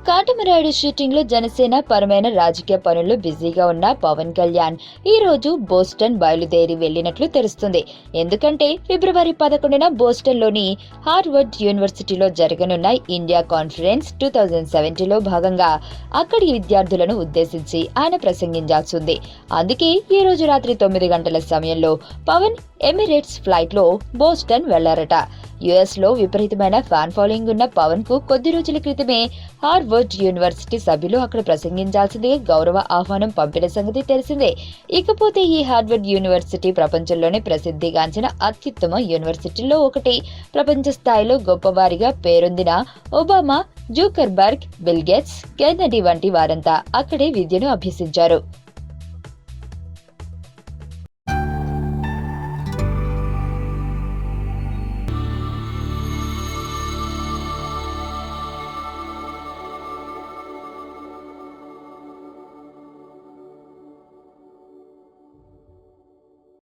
Katamarayudu shooting లో జనసేన పరమైన రాజకీయ పనుల్లో బిజీగా ఉన్న పవన్ కళ్యాణ్ ఈ రోజు బోస్టన్ బయలుదేరి వెళ్లినట్లు తెలుస్తుంది. ఎందుకంటే ఫిబ్రవరి 11న బోస్టన్ లోని హార్వర్డ్ యూనివర్సిటీలో జరగనున్న ఇండియా కాన్ఫరెన్స్ 2070లో భాగంగా అక్కడి విద్యార్థులను ఉద్దేశించి ఆయన ప్రసంగించాల్సి ఉంది. అందుకే ఈ రోజు రాత్రి 9 గంటల సమయంలో పవన్ ఎమిరేట్స్ ఫ్లైట్ లో బోస్టన్ వెళ్లారట. యుఎస్ లో విపరీతమైన ఫ్యాన్ ఫాలోయింగ్ ఉన్న పవన్ కు కొద్ది రోజుల క్రితమే హార్వర్డ్ యూనివర్సిటీ సభ్యులు అక్కడ ప్రసంగించాల్సిందే గౌరవ ఆహ్వానం పంపిన సంగతి తెలిసిందే. ఇకపోతే ఈ హార్వర్డ్ యూనివర్సిటీ ప్రపంచంలోనే ప్రసిద్ధిగాంచిన అత్యుత్తమ యూనివర్సిటీల్లో ఒకటి. ప్రపంచ స్థాయిలో గొప్పవారిగా పేరొందిన Obama, Zuckerberg, bill gates, Kennedy వంటి వారంతా అక్కడే విద్యను అభ్యసించారు.